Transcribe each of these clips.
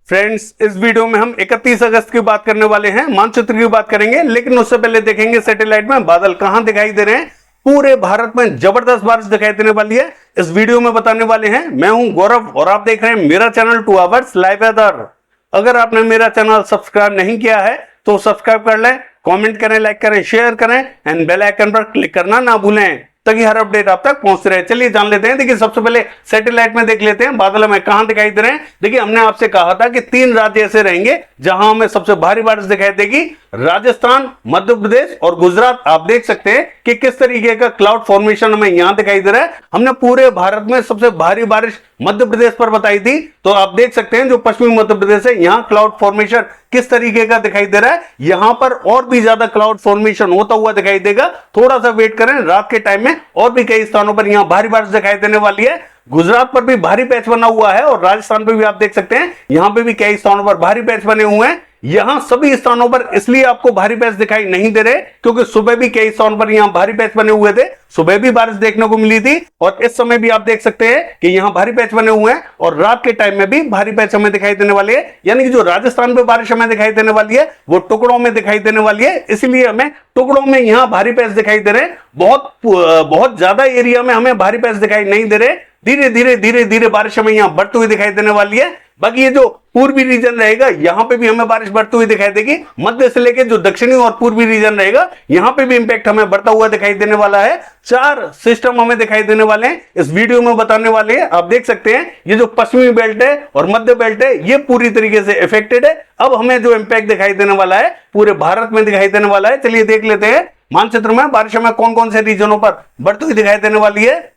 Friends, इस video में हम 31 अगस्त की बात करने वाले हैं। मानचित्र की बात करेंगे, लेकिन उससे पहले देखेंगे सैटेलाइट में बादल कहां दिखाई दे रहे हैं। पूरे भारत में जबरदस्त बारिश दिखाई देने वाली है, इस वीडियो में बताने वाले हैं। मैं हूं गौरव और आप देख रहे हैं मेरा चैनल 2 आवर्स लाइव वेदर। अगर आपने मेरा चैनल सब्सक्राइब नहीं किया है तो सब्सक्राइब कर लें, कमेंट करें, लाइक करें, शेयर करें एंड बेल आइकन पर क्लिक करना ना भूलें ताकि हर अपडेट आप तक पहुंच रहे। चलिए जान लेते हैं। देखिए, सबसे पहले सैटेलाइट में देख लेते हैं बादल हमें कहां दिखाई दे रहे हैं। देखिए, हमने आपसे कहा था कि 3 राज्य ऐसे रहेंगे जहां हमें सबसे भारी बारिश दिखाई देगी, राजस्थान, मध्य प्रदेश और गुजरात। आप देख सकते हैं कि किस तरीके का क्लाउड फॉर्मेशन हमें यहां दिखाई दे रहा है। हमने पूरे भारत में सबसे भारी बारिश मध्य प्रदेश पर बताई थी, तो आप देख सकते हैं जो पश्चिमी मध्य प्रदेश है यहां क्लाउड फॉर्मेशन किस तरीके का दिखाई दे रहा है। यहां पर और भी ज्यादा क्लाउड फॉर्मेशन होता हुआ दिखाई देगा। थोड़ा सा वेट करें, रात के टाइम में और भी कई स्थानों पर यहां भारी बारिश दिखाई देने वाली है। गुजरात पर भी भारी पैच बना हुआ है और राजस्थान पर भी आप देख सकते हैं यहां पे भी कई स्थानों पर भारी पैच बने हुए हैं। यहां सभी स्थानों पर इसलिए आपको भारी पैच दिखाई नहीं दे रहे क्योंकि सुबह भी कई स्थानों पर यहां भारी पैच बने हुए थे, सुबह भी बारिश देखने को मिली थी और इस समय भी आप देख सकते हैं कि यहां भारी पैच बने हुए हैं और रात के टाइम में भी भारी पैच हमें दिखाई देने वाली है। यानी कि जो राजस्थान पे बारिश हमें दिखाई देने वाली है वो टुकड़ों में दिखाई देने वाली है, इसलिए हमें टुकड़ों में यहां भारी पैच दिखाई दे रहे हैं। बहुत ज्यादा एरिया में हमें भारी पैच दिखाई नहीं दे रहे। धीरे धीरे बारिश हमें यहां बढ़ती हुई दिखाई देने वाली है। बाकी ये जो पूर्वी रीजन रहेगा यहां पे भी हमें बारिश बढ़ती हुई दिखाई देगी। मध्य से लेकर जो दक्षिणी और पूर्वी रीजन रहेगा यहां पे भी इंपैक्ट हमें बढ़ता हुआ दिखाई देने वाला है। 4 सिस्टम हमें दिखाई देने वाले हैं, इस वीडियो में बताने वाले हैं। आप देख सकते हैं ये जो पश्चिमी बेल्ट है और मध्य बेल्ट है ये पूरी तरीके से इफेक्टेड है। अब हमें जो इंपैक्ट दिखाई देने वाला है पूरे भारत में दिखाई देने वाला है। चलिए देख लेते हैं मानचित्र में बारिश हमें कौन कौन से रीजनों पर बढ़ती हुई दिखाई देने वाली है।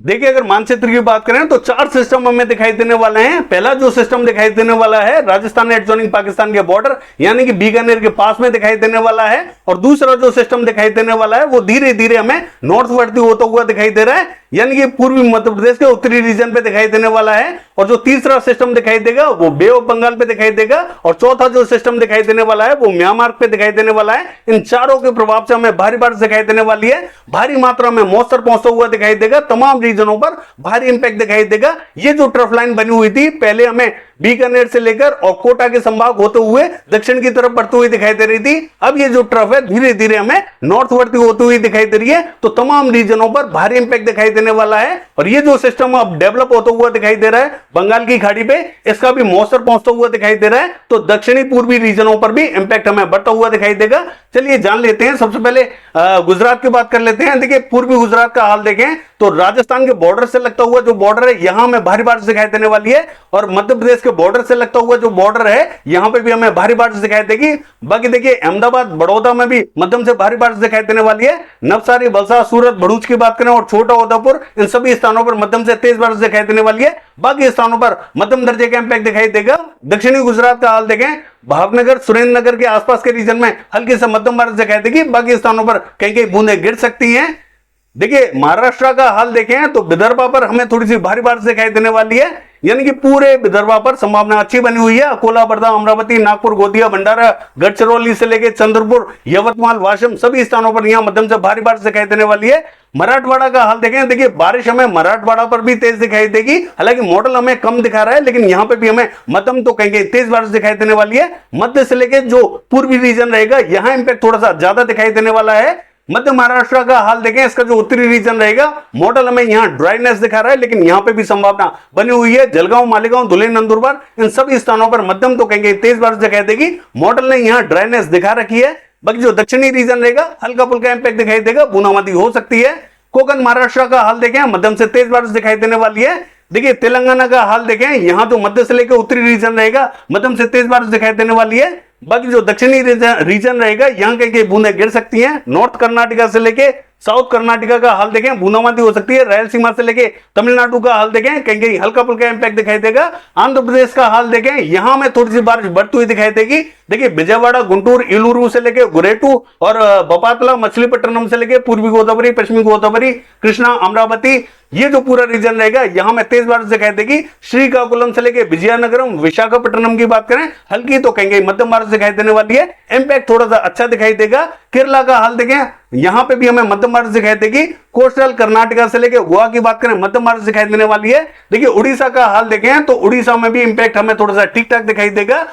देखिए, अगर मानचित्र की बात करें तो 4 सिस्टम हमें दिखाई देने वाले हैं। पहला जो सिस्टम दिखाई देने वाला है राजस्थान एडजॉइनिंग पाकिस्तान के बॉर्डर यानी कि बीकानेर के पास में दिखाई देने वाला है और दूसरा जो सिस्टम दिखाई देने वाला है वो धीरे धीरे हमें नॉर्थ वर्ती होता हुआ दिखाई दे रहा है, यानी कि पूर्वी मध्य प्रदेश के उत्तरी रीजन पे दिखाई देने वाला है। और जो तीसरा सिस्टम दिखाई देगा वो बे ऑफ बंगाल पे दिखाई देगा और चौथा जो सिस्टम दिखाई देने वाला है वो म्यांमार पे दिखाई देने वाला है। इन चारों के प्रभाव से हमें भारी बारिश दिखाई देने वाली है। भारी मात्रा में मॉइस्चर पहुंचता हुआ दिखाई देगा, तमाम रीजनों पर भारी इंपैक्ट दिखाई देगा। ये जो ट्रफ लाइन बनी हुई थी पहले हमें बीकानेर से लेकर और कोटा के संभाग होते हुए दक्षिण की तरफ बढ़ती हुई दिखाई दे रही थी, अब ये जो ट्रफ है धीरे धीरे हमें नॉर्थ वर्ती होती हुई दिखाई दे रही है। तो तमाम रीजनों पर भारी इंपैक्ट दिखाई देने वाला है और ये जो सिस्टम अब डेवलप होता हुआ दिखाई दे रहा है बंगाल की खाड़ी पे, इसका भी मॉइस्चर पहुंचता हुआ दिखाई दे रहा है। तो दक्षिणी पूर्वी रीजनों पर भी इंपैक्ट हमें बढ़ता हुआ दिखाई देगा। चलिए जान लेते हैं। सबसे पहले गुजरात की बात कर लेते हैं। देखिए, पूर्वी गुजरात का हाल देखें तो राजस्थान के बॉर्डर से लगता हुआ जो बॉर्डर है यहां में भारी बारिश दिखाई देने वाली है और मध्य प्रदेश के बॉर्डर से लगता हुआ जो बॉर्डर है यहां पे भी हमें भारी बारिश दिखाई देगी। बाकी देखिए, अहमदाबाद, बड़ौदा में भी मध्यम से भारी बारिश दिखाई देने वाली है। नवसारी, वलसाड, सूरत, भरूच की बात करें और छोटा उदयपुर, इन सभी स्थानों पर मध्यम से तेज बारिश दिखाई देने वाली है। बाकी स्थानों पर मध्यम दर्जे का इंपैक्ट दिखाई देगा। दक्षिणी गुजरात का हाल देखें, भावनगर, सुरेंद्रनगर के आसपास के रीजन में हल्की से मध्यम बारिश दिखाई देगी। बाकी स्थानों पर कहीं कहीं बूंदें गिर सकती हैं। देखिए, महाराष्ट्र का हाल देखें तो विदर्भा पर हमें थोड़ी सी भारी बारिश दिखाई देने वाली है, यानी कि पूरे विदर्भा पर संभावना अच्छी बनी हुई है। अकोला, वर्धा, अमरावती, नागपुर, गोंदिया, भंडारा, गढ़चिरौली से लेकर चंद्रपुर, यवतमाल, वाशिम, सभी स्थानों पर यहां मध्यम से भारी बारिश दिखाई देने वाली है। मराठवाड़ा का हाल देखें, देखिए बारिश हमें मराठवाड़ा पर भी तेज दिखाई देगी। हालांकि मॉडल हमें कम दिखा रहा है लेकिन यहां पे भी हमें मध्यम तो कहीं तेज बारिश दिखाई देने वाली है। मध्य से लेकर जो पूर्वी रीजन रहेगा यहां इंपैक्ट थोड़ा सा ज्यादा दिखाई देने वाला है। मध्य महाराष्ट्र का हाल देखें, इसका जो उत्तरी रीजन रहेगा मॉडल हमें यहां ड्राइनेस दिखा रहा है लेकिन यहां पे भी संभावना बनी हुई है। जलगांव, मालेगांव, धुले, नंदुरबार, इन सभी स्थानों पर मध्यम तो कहीं तेज बारिश दिखाई देगी। मॉडल ने यहां ड्राइनेस दिखा रखी है। बाकी जो दक्षिणी रीजन रहेगा हल्का फुल्का इंपैक्ट दिखाई देगा, बूंदाबांदी हो सकती है। कोकण महाराष्ट्र का हाल देखें, मध्यम से तेज बारिश दिखाई देने वाली है। देखिए, तेलंगाना का हाल देखें, यहां तो मध्य से लेकर उत्तरी रीजन रहेगा मध्यम से तेज बारिश दिखाई देने वाली है। बाकी जो दक्षिणी रीजन रहेगा यहां कहीं बूंदें गिर सकती हैं। नॉर्थ कर्नाटका से लेके साउथ कर्नाटका का हाल देखें, बूंदाबांदी हो सकती है। रायलसीमा से लेके तमिलनाडु का हाल देखें, कहीं कहीं हल्का फुल्का इंपैक्ट दिखाई देगा। आंध्र प्रदेश का हाल देखें, यहां में थोड़ी सी बारिश बढ़ती हुई दिखाई देगी। देखिए, विजयवाड़ा, गुंटूर, इलूरू से लेके गुरेटू और बपातला, मछलीपट्टनम से लेके पूर्वी गोदावरी, पश्चिमी गोदावरी, कृष्णा, अमरावती, ये जो पूरा रीजन रहेगा यहां में तेज बारिश दिखाई देगी। श्रीकाकुलम से लेके विजयनगरम, विशाखापट्टनम की बात करें हल्की तो कहेंगे मध्यम बारिश दिखाई देने वाली है। इंपैक्ट थोड़ा सा अच्छा दिखाई देगा। केरला का हाल देखें, यहां पे भी हमें मध्यम बारिश दिखाई देगी। कोस्टल कर्नाटका से लेके गोवा की बात करें मध्यम बारिश दिखाई देने वाली है। देखिए उड़ीसा का हाल देखें तो उड़ीसा में भी इंपैक्ट हमें थोड़ा सा ठीक ठाक दिखाई देगा।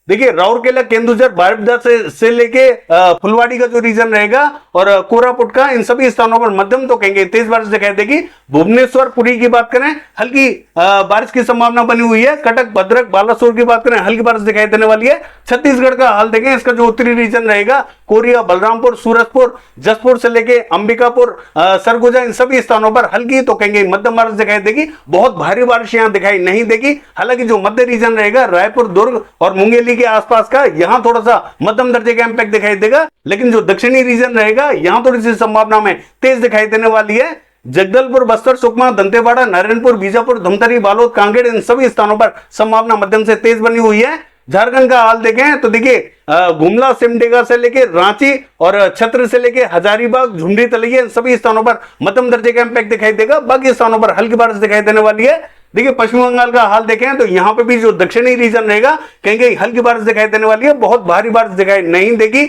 देखिए राउरकेला, केंदुझर, बारिपदा से लेके फुलवाड़ी का जो रीजन रहेगा और कोरापुट का, इन सभी स्थानों पर मध्यम तो कहेंगे तेज बारिश दिखाई देगी। भुवनेश्वर, पुरी की बात करें हल्की बारिश की संभावना बनी हुई है। कटक, भद्रक, बालासोर की बात करें हल्की बारिश दिखाई देने वाली है। छत्तीसगढ़ का हाल देखें, इसका जो उत्तरी रीजन रहेगा कोरिया, बलरामपुर, सूरजपुर, जसपुर से लेके अंबिकापुर, सरगुजा, इन सभी स्थानों पर हल्की तो कहेंगे मध्यम बारिश दिखाई देगी। बहुत भारी बारिश यहां दिखाई नहीं देगी। हालांकि जो मध्य रीजन रहेगा रायपुर, दुर्ग और मुंगेली के आसपास का, यहां थोड़ा सा मध्यम दर्जे का इंपैक्ट दिखाई देगा। लेकिन जो दक्षिणी रीजन रहेगा यहां थोड़ी सी संभावना में तेज दिखाई देने वाली है। जगदलपुर, बस्तर, सुकमा, दंतेवाड़ा, नारायणपुर, बीजापुर, धमतरी, बालोद, कांकेर, इन सभी स्थानों पर संभावना मध्यम से तेज बनी हुई है। झारखंड का हाल देखें तो देखिए गुमला, सिमडेगा से लेके रांची और छत्र से लेके हजारीबाग, झुमरी, तलैया, इन सभी स्थानों पर मध्यम दर्जे का इंपैक्ट दिखाई देगा। बाकी स्थानों पर हल्की बारिश दिखाई देने वाली है। देखिए पश्चिम बंगाल का हाल देखें तो यहां पे भी जो दक्षिणी रीजन रहेगा कहीं हल्की बारिश दिखाई देने वाली है। बहुत भारी बारिश दिखाई नहीं देगी।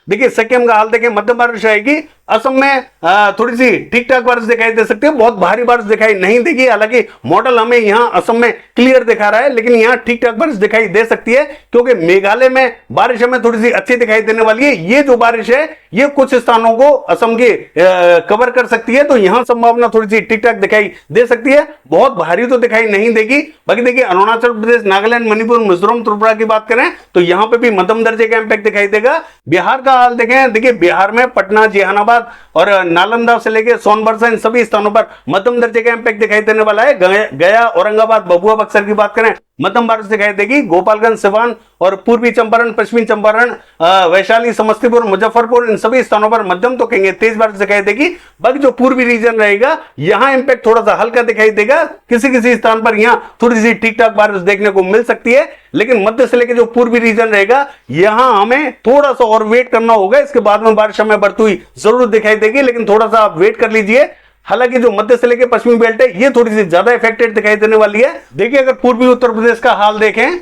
देखिए सिक्किम का हाल देखें मध्यम बारिश आएगी। असम में थोड़ी सी ठीक ठाक बारिश दिखाई दे सकती है, बहुत भारी बारिश दिखाई नहीं देगी। हालांकि मॉडल हमें यहां असम में क्लियर दिखा रहा है, लेकिन यहां ठीक ठाक बारिश दिखाई दे सकती है क्योंकि मेघालय में बारिश हमें थोड़ी सी अच्छी दिखाई देने वाली है। ये जो बारिश है ये कुछ स्थानों को असम के कवर कर सकती है, तो यहां संभावना थोड़ी सी ठीक ठाक दिखाई दे सकती है। बहुत भारी तो दिखाई नहीं देगी। बाकी देखिए अरुणाचल प्रदेश, नागालैंड, मणिपुर, मिजोरम, त्रिपुरा की बात करें तो यहां पर भी मध्यम दर्जे का इंपैक्ट दिखाई देगा। बिहार का हाल देखें, देखिए बिहार में पटना, जहानाबाद और नालंदा से लेकर सोनभद्र, इन सभी स्थानों पर मध्यम दर्जे का इंपैक्ट दिखाई देने वाला है। गया, औरंगाबाद, भभुआ, बक्सर की बात करें मध्यम बारिश दिखाई देगी। गोपालगंज, सिवान और पूर्वी चंपारण, पश्चिमी चंपारण, वैशाली, समस्तीपुर, मुजफ्फरपुर, इन सभी स्थानों पर मध्यम तो कहेंगे तेज बारिश दिखाई देगी। बाकी जो पूर्वी रीजन रहेगा यहां इंपैक्ट थोड़ा सा हल्का दिखाई देगा। किसी किसी स्थान पर यहां थोड़ी सी ठीक ठाक बारिश देखने को मिल सकती है, लेकिन मध्य से लेकर जो पूर्वी रीजन रहेगा यहां हमें थोड़ा सा और वेट करना होगा। इसके बाद में बारिश हमें बढ़ती हुई जरूर दिखाई देगी, लेकिन थोड़ा सा आप वेट कर लीजिए। हालांकि जो मध्य से लेकर पश्चिमी बेल्ट है ये थोड़ी सी ज्यादा इफेक्टेड दिखाई देने वाली है। देखिए अगर पूर्वी उत्तर प्रदेश का हाल देखें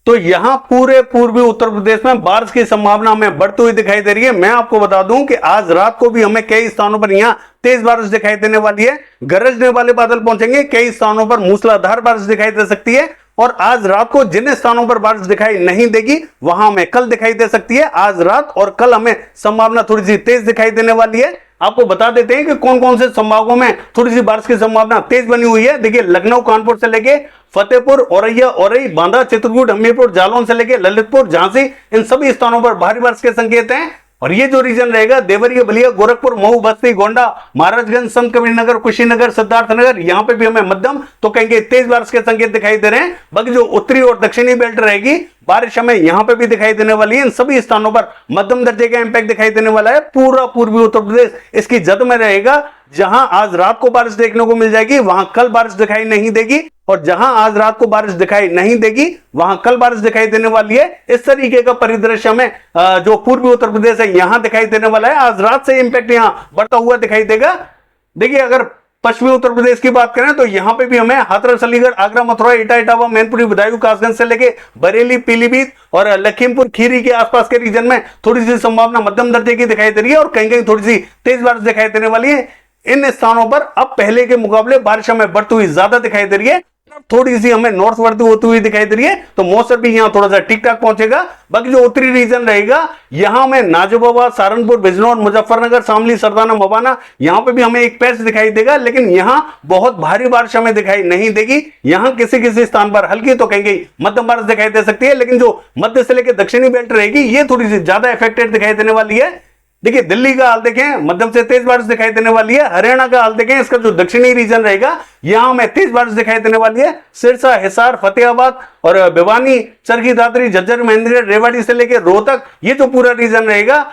तो यहां पूरे पूर्वी उत्तर प्रदेश में बारिश की संभावना हमें बढ़ती हुई दिखाई दे रही है। मैं आपको बता दूं कि आज रात को भी हमें कई स्थानों पर यहां तेज बारिश दिखाई देने वाली है। गरजने वाले बादल पहुंचेंगे, कई स्थानों पर मूसलाधार बारिश दिखाई दे सकती है। और आज रात को जिन स्थानों पर बारिश दिखाई नहीं देगी वहां हमें कल दिखाई दे सकती है। आज रात और कल हमें संभावना थोड़ी सी तेज दिखाई देने वाली है। आपको बता देते हैं कि कौन कौन से संभागों में थोड़ी सी बारिश की संभावना तेज बनी हुई है। देखिए लखनऊ, कानपुर से लेके फतेहपुर, औरैया, औरई, बांदा, चित्रकूट, हमीरपुर, जालौन से लेके ललितपुर, झांसी, इन सभी स्थानों पर भारी बारिश के संकेत हैं। और ये जो रीजन रहेगा देवरिया, बलिया, गोरखपुर, मऊ, बस्ती, गोंडा, महाराजगंज, संत कबीरनगर, कुशीनगर, सिद्धार्थनगर, यहां पे भी हमें मध्यम तो कहेंगे तेज बारिश के संकेत दिखाई दे रहे हैं। बाकी जो उत्तरी और दक्षिणी बेल्ट रहेगी बारिश हमें यहां पे भी दिखाई देने वाली है। इन सभी स्थानों पर मध्यम दर्जे का इंपैक्ट दिखाई देने वाला है। पूरा पूर्वी उत्तर प्रदेश इसकी जद में रहेगा। जहां आज रात को बारिश देखने को मिल जाएगी वहां कल बारिश दिखाई नहीं देगी, और जहां आज रात को बारिश दिखाई नहीं देगी वहां कल बारिश दिखाई देने वाली है। इस तरीके का परिदृश्य हमें जो पूर्वी उत्तर प्रदेश है यहां दिखाई देने वाला है। आज रात से इंपैक्ट यहां बढ़ता हुआ दिखाई देगा। देखिए अगर पश्चिमी उत्तर प्रदेश की बात करें तो यहां पे भी हमें हाथरस, अलीगढ़, आगरा, मथुरा, इटावा, मैनपुरी, बदायूं, कासगंज से लेके बरेली, पीलीभीत और लखीमपुर खीरी के आसपास के रीजन में थोड़ी सी संभावना मध्यम दर्जे की दिखाई दे रही है, और कहीं कहीं थोड़ी सी तेज बारिश दिखाई देने वाली है। इन स्थानों पर अब पहले के मुकाबले बारिश हमें बढ़ती हुई ज्यादा दिखाई दे रही है। थोड़ी सी हमें नॉर्थ वर्ती होती हुई दिखाई दे रही है, तो मौसम भी यहां थोड़ा सा ठीक ठाक पहुंचेगा। बाकी जो उत्तरी रीजन रहेगा यहां में नाजिबाबाद, सहारनपुर, बिजनौर, मुजफ्फरनगर, शामली, सरदाना, मवाना, यहां पे भी हमें एक पैच दिखाई देगा, लेकिन यहां बहुत भारी बारिश हमें दिखाई नहीं देगी। यहां किसी किसी स्थान पर हल्की तो कहीं मध्यम बारिश दिखाई दे सकती है, लेकिन जो मध्य से लेकर दक्षिणी बेल्ट रहेगी ये थोड़ी सी ज्यादा इफेक्टेड दिखाई देने वाली है। देखिए दिल्ली का हाल देखें मध्यम से तेज बारिश दिखाई देने वाली है। हरियाणा का हाल देखें, इसका जो दक्षिणी रीजन रहेगा यहाँ हमें तेज बारिश दिखाई देने वाली है। सिरसा, हिसार, फतेहाबाद और भिवानी, चरखी दादरी, झज्जर, महेंद्रगढ़, रेवाड़ी से लेकर रोहतक, ये जो पूरा रीजन रहेगा,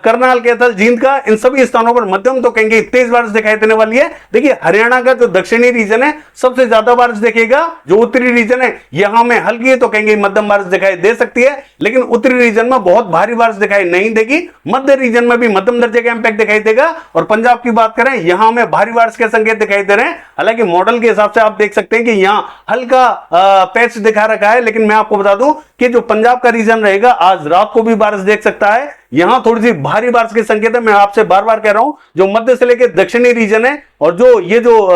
करनाल, कैथल, जींद का, इन सभी स्थानों पर मध्यम तो कहेंगे तेज बारिश दिखाई देने वाली है। देखिए हरियाणा का जो दक्षिणी रीजन है सबसे ज्यादा बारिश दिखेगा, जो उत्तरी रीजन है यहां में हल्की तो कहेंगे मध्यम बारिश दिखाई दे सकती है, लेकिन उत्तरी रीजन में बहुत भारी बारिश दिखाई नहीं देगी। मध्य रीजन में भी मध्यम दर्जे का इंपैक्ट दिखाई देगा। और पंजाब की बात करें, यहां में भारी बारिश के संकेत दिखाई दे रहे हैं। हालांकि मॉडल के हिसाब से आप देख सकते हैं कि यहां हल्का पैच दिखा रखा है, लेकिन मैं आपको बता दूं कि जो पंजाब का रीजन रहेगा आज रात को भी बारिश देख सकता है। यहां थोड़ी सी भारी बारिश के संकेत है। मैं आपसे बार बार कह रहा हूं, जो मध्य से लेकर दक्षिणी रीजन है और जो ये जो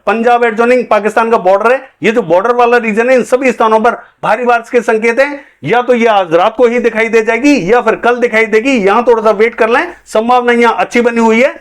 पंजाब एडजॉइनिंग पाकिस्तान का बॉर्डर है, ये जो बॉर्डर वाला रीजन है, इन सभी स्थानों पर भारी बारिश के संकेत हैं। या तो ये आज रात को ही दिखाई दे जाएगी या फिर कल दिखाई देगी। यहां थोड़ा सा वेट कर लें, संभावना यहां अच्छी बनी हुई है।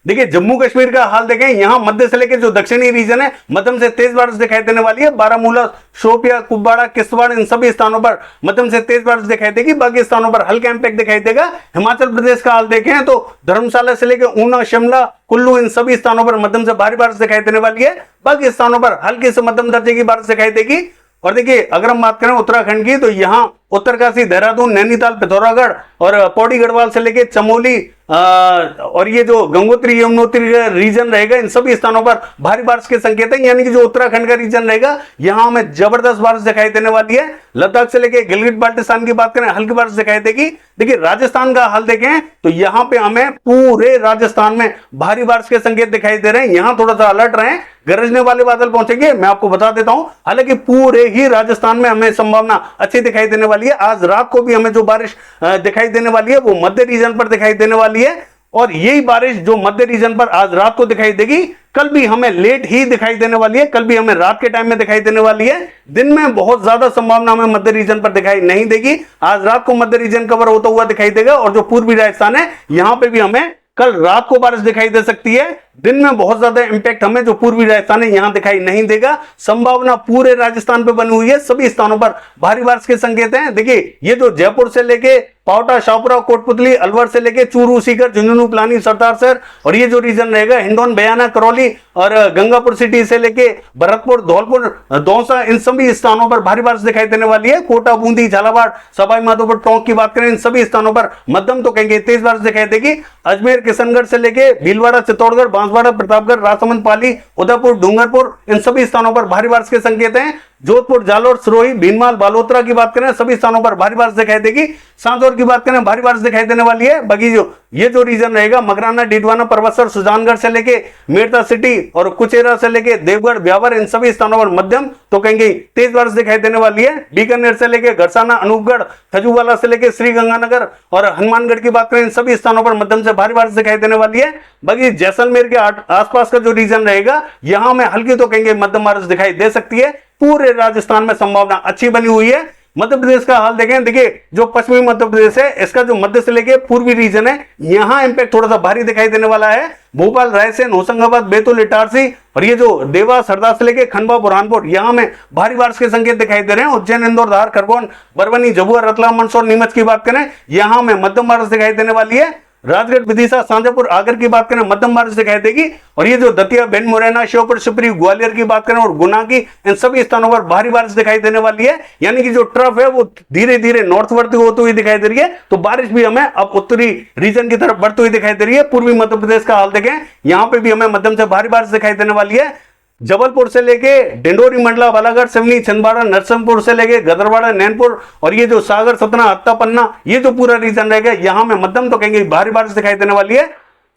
देखिए जम्मू कश्मीर का हाल देखें, यहां मध्य से लेकर जो दक्षिणी रीजन है मध्यम से तेज बारिश दिखाई देने वाली है। बारामूला, शोपिया, कुपवाड़ा, किश्तवाड़, इन सभी स्थानों पर मध्यम से तेज बारिश दिखाई देगी। बाकी स्थानों पर हल्का इंपैक्ट दिखाई देगा। हिमाचल प्रदेश का हाल देखें तो धर्मशाला से लेकर ऊना, शिमला, कुल्लू, इन सभी स्थानों पर मध्यम से भारी बारिश दिखाई देने वाली है। बाकी स्थानों पर हल्की से मध्यम दर्जे की बारिश दिखाई देगी। और देखिए अगर हम बात करें उत्तराखंड की, तो यहां उत्तरकाशी, देहरादून, नैनीताल, पिथौरागढ़ और पौड़ी गढ़वाल से लेकर चमोली और ये जो गंगोत्री, यमुनोत्री रीजन रहेगा, इन सभी स्थानों पर भारी बारिश के संकेत हैं। यानी कि जो उत्तराखंड का रीजन रहेगा यहां हमें जबरदस्त बारिश दिखाई देने वाली है। लद्दाख से लेकर गिलगित बाल्टिस्तान की बात करें, हल्की बारिश दिखाई देगी। देखिए राजस्थान का हाल देखें तो यहां पे हमें पूरे राजस्थान में भारी बारिश के संकेत दिखाई दे रहे हैं। यहां थोड़ा सा अलर्ट रहें, गरजने वाले बादल पहुंचेंगे, मैं आपको बता देता हूं। हालांकि पूरे ही राजस्थान में हमें संभावना अच्छी दिखाई देने वाली है। आज रात को भी हमें जो बारिश दिखाई देने वाली है वो मध्य रीजन पर दिखाई देने वाली है। और यही बारिश जो मध्य रीजन पर आज रात को दिखाई देगी, कल भी हमें लेट ही दिखाई देने वाली है। कल भी हमें रात के टाइम में दिखाई देने वाली है। दिन में बहुत ज्यादा संभावना हमें मध्य रीजन पर दिखाई नहीं देगी। आज रात को मध्य रीजन कवर होता हुआ दिखाई देगा। और जो पूर्वी राजस्थान है यहां पे भी हमें कल रात को बारिश दिखाई दे सकती है। दिन में बहुत ज्यादा इंपैक्ट हमें जो पूर्वी राजस्थान है यहां दिखाई नहीं देगा। संभावना पूरे राजस्थान पे बनी हुई है। सभी स्थानों पर भारी बारिश के संकेत हैं। देखिए ये जो जयपुर से लेके पावटा, शाहपुरा, कोटपुतली, अलवर से लेके चूरू, सीकर, झुंझुनू, पिलानी, सरदारसर और ये जो रीजन रहेगा हिंडौन, बयाना, करौली और गंगापुर सिटी से लेके भरतपुर, धौलपुर, दौसा, इन सभी स्थानों पर भारी बारिश दिखाई देने वाली है। कोटा, बूंदी, झालावाड़, सवाई माधोपुर, टोंक की बात करें, इन सभी स्थानों पर मध्यम तो कहेंगे तेज बारिश दिखाई देगी। अजमेर, किशनगढ़ से लेके भीलवाड़ा, चित्तौड़गढ़, बांसवाड़ा, प्रतापगढ़, राजसमंद, पाली, उदयपुर, डूंगरपुर, इन सभी स्थानों पर भारी बारिश के संकेत हैं। जोधपुर, जालोर, सिरोही, भीनमाल, बालोतरा की बात करें, सभी स्थानों पर भारी बारिश दिखाई देगी। सांचौर की बात करें, भारी बारिश दिखाई देने वाली है। बाकी जो ये जो रीजन रहेगा मगराना, डीडवाना, परबतसर, सुजानगढ़ से लेके मेरठा सिटी और कुचेरा से लेके देवगढ़, ब्यावर, इन सभी स्थानों पर मध्यम तो कहेंगे तेज बारिश दिखाई देने वाली है। बीकानेर से लेके गरसाना, अनूपगढ़, खजूवाला से लेके श्रीगंगानगर और हनुमानगढ़ की बात करें, इन सभी स्थानों पर मध्यम से भारी बारिश दिखाई देने वाली है। बाकी जैसलमेर के आसपास का जो रीजन रहेगा यहां में हल्की तो कहेंगे मध्यम बारिश दिखाई दे सकती है। पूरे राजस्थान में संभावना अच्छी बनी हुई है। मध्य प्रदेश का हाल देखें, देखिए जो पश्चिमी मध्य प्रदेश है इसका जो मध्य से लेके पूर्वी रीजन है यहां इंपैक्ट थोड़ा सा भारी दिखाई देने वाला है। भोपाल, रायसेन, होशंगाबाद, बैतूल, इटारसी और ये जो देवास, हरदा से लेके खंडवा, बुरहानपुर यहां में भारी बारिश के संकेत दिखाई दे रहे हैं। उज्जैन, इंदौर, धार, खरगोन, बरवनी, झबुआ, रतलाम, मंदसौर, नीमच की बात करें यहां में मध्यम बारिश दिखाई देने वाली है। राजगढ़, विदिशा, शाजापुर, आगर की बात करें मध्यम बारिश दिखाई देगी। और ये जो दतिया, भिंड, मुरैना, श्योपुर, शिवपुरी, ग्वालियर की बात करें और गुना की, इन सभी स्थानों पर भारी बारिश दिखाई देने वाली है। यानी कि जो ट्रफ है वो धीरे धीरे नॉर्थवर्ड होती हुई दिखाई दे रही है। तो बारिश भी हमें अब उत्तरी रीजन की तरफ बढ़ती हुई दिखाई दे रही है। पूर्वी मध्य प्रदेश का हाल देखें, यहां पर भी हमें मध्यम से भारी बारिश दिखाई देने वाली है। जबलपुर से लेके डिंडोरी, मंडला, बालाघाट, सिवनी, छिंदवाड़ा, नरसिंहपुर से लेके गदरवाड़ा, नैनपुर और ये जो सागर, सतना, हत्ता, पन्ना, ये जो पूरा रीजन रहेगा यहां में मध्यम तो कहेंगे भारी बारिश दिखाई देने वाली है।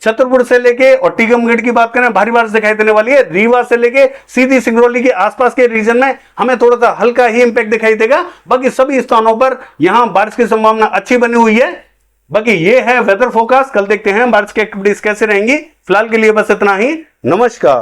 छतरपुर से लेके और टीकमगढ़ की बात करें भारी बारिश दिखाई देने वाली है। रीवा से लेके सीधी सिंगरौली के आसपास के रीजन में हमें थोड़ा सा हल्का ही इंपैक्ट दिखाई देगा। बाकी सभी स्थानों पर यहां बारिश की संभावना अच्छी बनी हुई है। बाकी ये है वेदर फोरकास्ट। कल देखते हैं बारिश की एक्टिविटीज कैसे रहेंगी। फिलहाल के लिए बस इतना ही। नमस्कार।